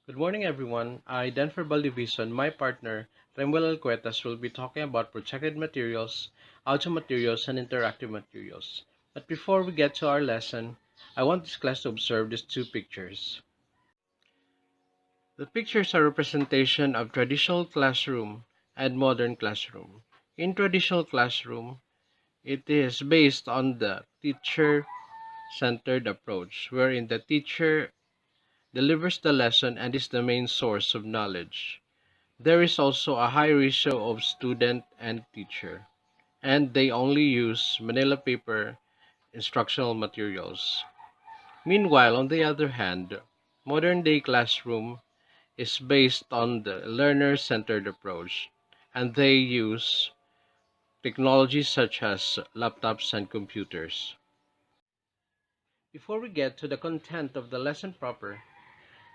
Good morning, everyone. Baldeviso and my partner, Alcuetas, will be talking about projected materials, audio materials, and interactive materials. But before we get to our lesson, I want this class to observe these two pictures. The pictures are representation of traditional classroom and modern classroom. In traditional classroom, it is based on the teacher-centered approach, wherein the teacher delivers the lesson and is the main source of knowledge. There is also a high ratio of student and teacher, and they only use manila paper instructional materials. Meanwhile, on the other hand, modern day classroom is based on the learner centered approach, and they use technologies such as laptops and computers. Before we get to the content of the lesson proper,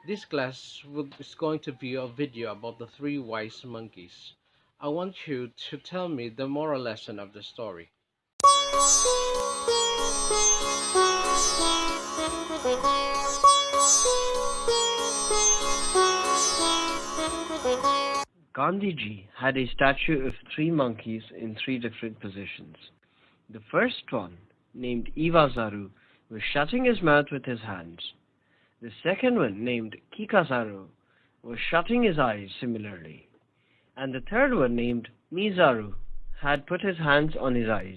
this is going to be a video about the three wise monkeys. I want you to tell me the moral lesson of the story. Gandhiji had a statue of three monkeys in three different positions. The first one, named Iwazaru, was shutting his mouth with his hands. The second one, named Kikazaru, was shutting his eyes similarly. And the third one, named Mizaru, had put his hands on his eyes.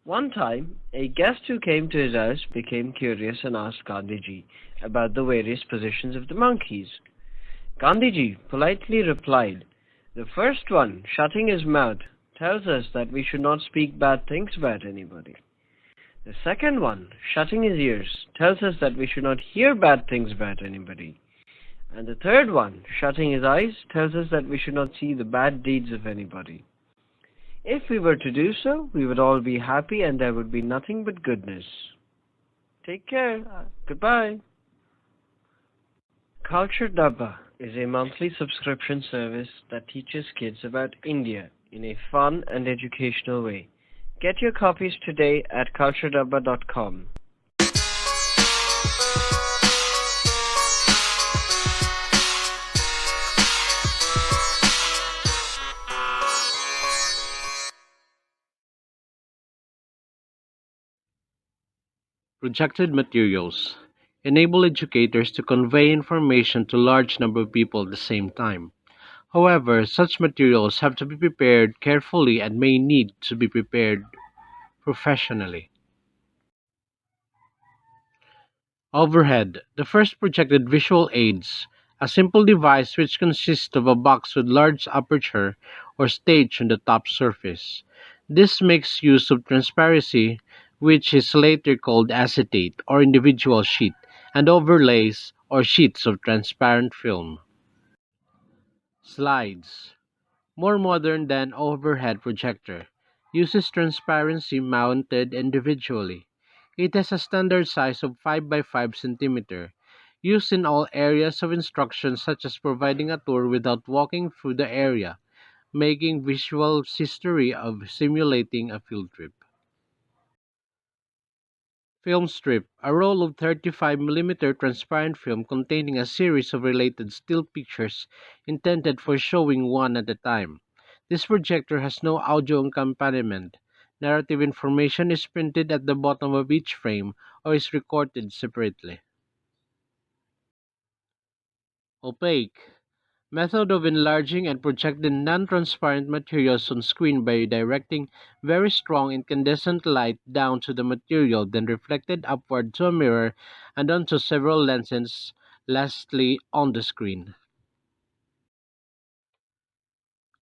One time, a guest who came to his house became curious and asked Gandhiji about the various positions of the monkeys. Gandhiji politely replied, "The first one, shutting his mouth, tells us that we should not speak bad things about anybody. The second one, shutting his ears, tells us that we should not hear bad things about anybody. And the third one, shutting his eyes, tells us that we should not see the bad deeds of anybody. If we were to do so, we would all be happy and there would be nothing but goodness. Take care. Goodbye." Culture Dabba is a monthly subscription service that teaches kids about India in a fun and educational way. Get your copies today at culturedabba.com. Projected materials enable educators to convey information to large number of people at the same time. However, such materials have to be prepared carefully and may need to be prepared professionally. Overhead, the first projected visual aids, a simple device which consists of a box with large aperture or stage on the top surface. This makes use of transparency, which is later called acetate or individual sheet, and overlays or sheets of transparent film. Slides, more modern than overhead projector, uses transparency mounted individually. It has a standard size of 5 by 5 cm, used in all areas of instruction such as providing a tour without walking through the area, making visual history of simulating a field trip. Film strip, a roll of 35 mm transparent film containing a series of related still pictures intended for showing one at a time. This projector has no audio accompaniment. Narrative information is printed at the bottom of each frame or is recorded separately. Opaque, method of enlarging and projecting non-transparent materials on screen by directing very strong incandescent light down to the material, then reflected upward to a mirror and onto several lenses, lastly on the screen.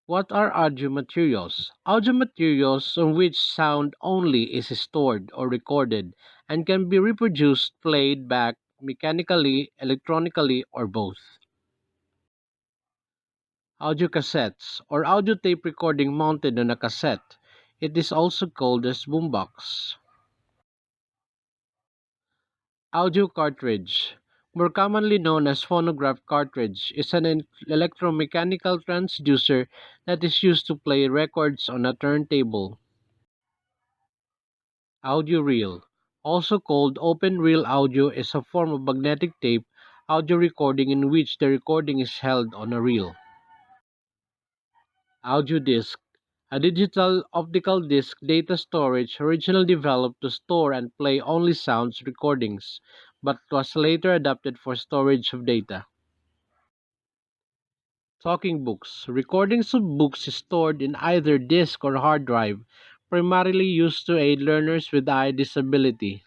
What are audio materials? Audio materials on which sound only is stored or recorded and can be reproduced, played back mechanically, electronically, or both. Audio cassettes, or audio tape recording mounted on a cassette. It is also called as boombox. Audio cartridge, more commonly known as phonograph cartridge, is an electromechanical transducer that is used to play records on a turntable. Audio reel, also called open reel audio, is a form of magnetic tape audio recording in which the recording is held on a reel. Audio disc, a digital optical disc data storage originally developed to store and play only sounds recordings, but was later adapted for storage of data. Talking books, recordings of books stored in either disk or hard drive, primarily used to aid learners with eye disability.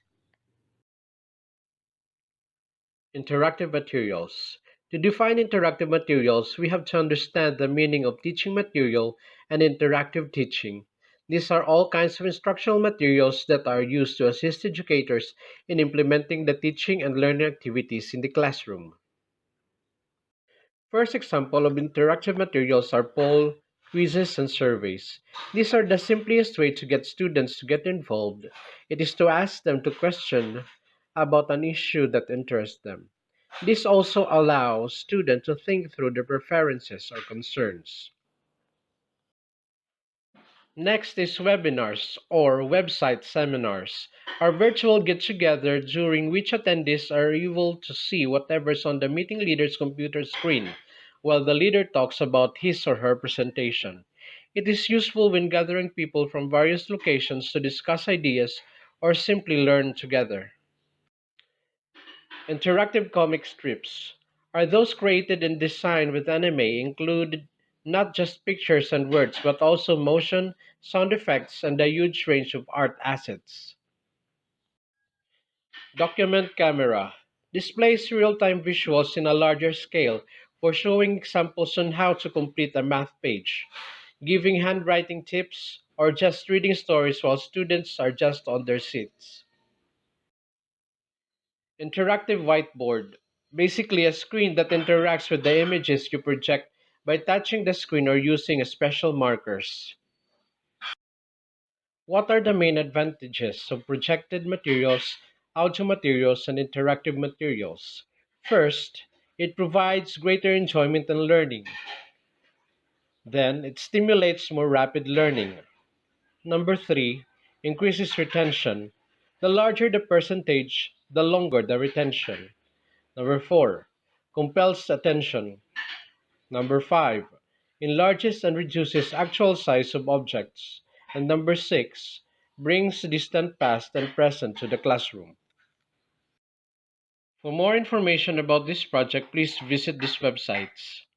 Interactive materials. To define interactive materials, we have to understand the meaning of teaching material and interactive teaching. These are all kinds of instructional materials that are used to assist educators in implementing the teaching and learning activities in the classroom. First example of interactive materials are poll, quizzes, and surveys. These are the simplest way to get students to get involved. It is to ask them to question about an issue that interests them. This also allows students to think through their preferences or concerns. Next is webinars or website seminars, are virtual get-together during which attendees are able to see whatever's on the meeting leader's computer screen while the leader talks about his or her presentation. It is useful when gathering people from various locations to discuss ideas or simply learn together. Interactive comic strips are those created and designed with anime include not just pictures and words but also motion, sound effects, and a huge range of art assets. Document camera displays real-time visuals in a larger scale for showing examples on how to complete a math page, giving handwriting tips, or just reading stories while students are just on their seats. Interactive whiteboard. Basically, a screen that interacts with the images you project by touching the screen or using special markers. What are the main advantages of projected materials, audio materials, and interactive materials? First, it provides greater enjoyment and learning. Then, it stimulates more rapid learning. Number three, increases retention. The larger the percentage, the longer the retention. Number four, compels attention. Number five, enlarges and reduces actual size of objects. And number six, brings distant past and present to the classroom. For more information about this project, please visit these websites.